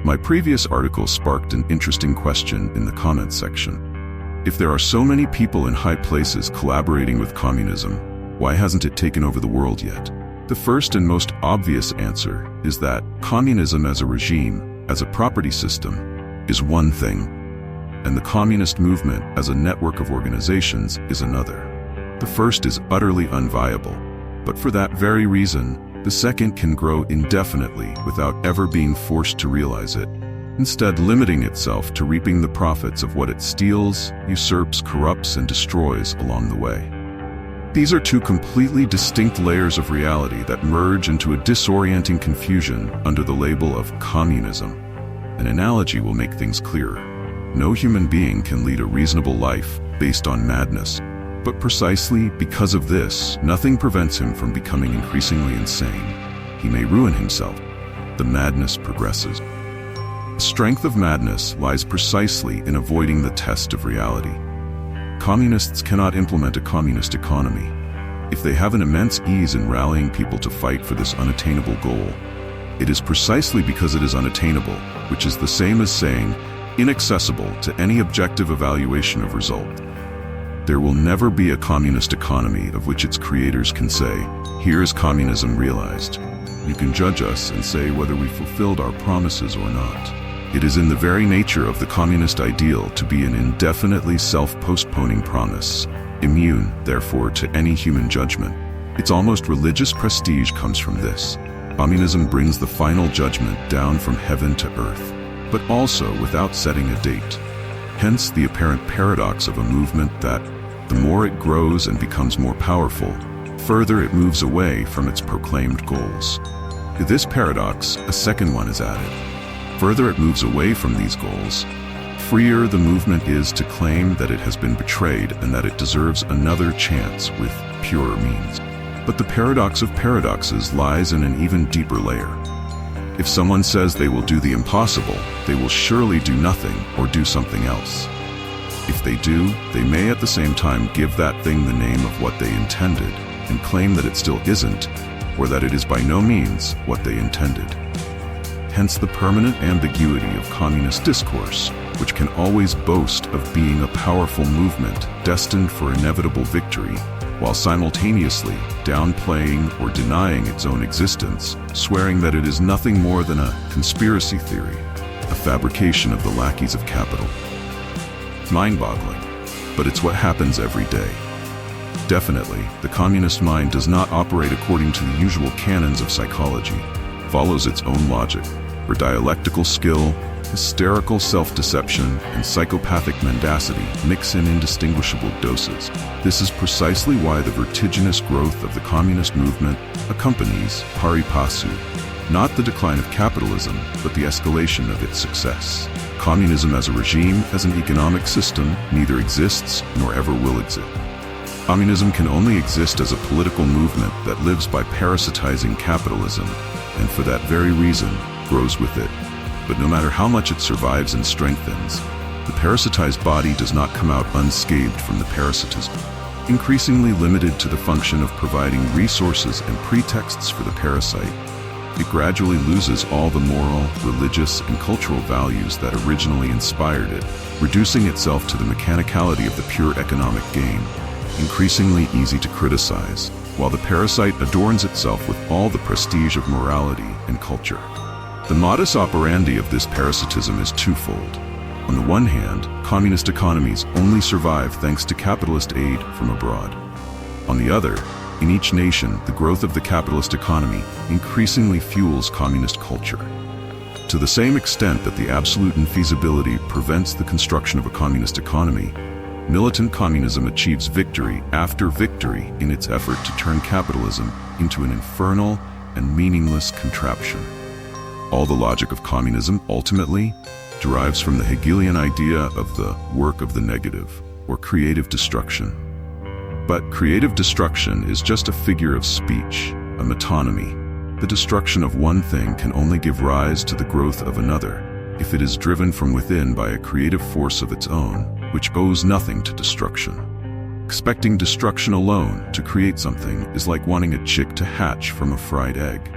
My previous article sparked an interesting question in the comments section. If there are so many people in high places collaborating with communism, why hasn't it taken over the world yet? The first and most obvious answer is that communism as a regime, as a property system, is one thing, and the communist movement as a network of organizations is another. The first is utterly unviable, but for that very reason, the second can grow indefinitely without ever being forced to realize it, instead limiting itself to reaping the profits of what it steals, usurps, corrupts, and destroys along the way. These are two completely distinct layers of reality that merge into a disorienting confusion under the label of communism. An analogy will make things clearer. No human being can lead a reasonable life based on madness, but precisely because of this, nothing prevents him from becoming increasingly insane. He may ruin himself. The madness progresses. The strength of madness lies precisely in avoiding the test of reality. Communists cannot implement a communist economy. If they have an immense ease in rallying people to fight for this unattainable goal, it is precisely because it is unattainable, which is the same as saying inaccessible to any objective evaluation of result. There will never be a communist economy of which its creators can say, "Here is communism realized. You can judge us and say whether we fulfilled our promises or not." It is in the very nature of the communist ideal to be an indefinitely self-postponing promise, immune, therefore, to any human judgment. Its almost religious prestige comes from this. Communism brings the final judgment down from heaven to earth, but also without setting a date. Hence the apparent paradox of a movement that, the more it grows and becomes more powerful, further it moves away from its proclaimed goals. To this paradox, a second one is added. Further it moves away from these goals, freer the movement is to claim that it has been betrayed and that it deserves another chance with purer means. But the paradox of paradoxes lies in an even deeper layer. If someone says they will do the impossible, they will surely do nothing or do something else. If they do, they may at the same time give that thing the name of what they intended and claim that it still isn't, or that it is by no means what they intended. Hence the permanent ambiguity of communist discourse, which can always boast of being a powerful movement destined for inevitable victory, while simultaneously downplaying or denying its own existence, swearing that it is nothing more than a conspiracy theory, a fabrication of the lackeys of capital. Mind-boggling, but it's what happens every day. Definitely, the communist mind does not operate according to the usual canons of psychology, follows its own logic, where dialectical skill, hysterical self-deception, and psychopathic mendacity mix in indistinguishable doses. This is precisely why the vertiginous growth of the communist movement accompanies pari passu, not the decline of capitalism, but the escalation of its success. Communism as a regime, as an economic system, neither exists nor ever will exist. Communism can only exist as a political movement that lives by parasitizing capitalism, and for that very reason, grows with it. But no matter how much it survives and strengthens, the parasitized body does not come out unscathed from the parasitism. Increasingly limited to the function of providing resources and pretexts for the parasite, it gradually loses all the moral, religious, and cultural values that originally inspired it, reducing itself to the mechanicality of the pure economic gain, increasingly easy to criticize, while the parasite adorns itself with all the prestige of morality and culture. The modus operandi of this parasitism is twofold. On the one hand, communist economies only survive thanks to capitalist aid from abroad. On the other, in each nation, the growth of the capitalist economy increasingly fuels communist culture. To the same extent that the absolute infeasibility prevents the construction of a communist economy, militant communism achieves victory after victory in its effort to turn capitalism into an infernal and meaningless contraption. All the logic of communism, ultimately, derives from the Hegelian idea of the work of the negative, or creative destruction. But creative destruction is just a figure of speech, a metonymy. The destruction of one thing can only give rise to the growth of another, if it is driven from within by a creative force of its own, which owes nothing to destruction. Expecting destruction alone to create something is like wanting a chick to hatch from a fried egg.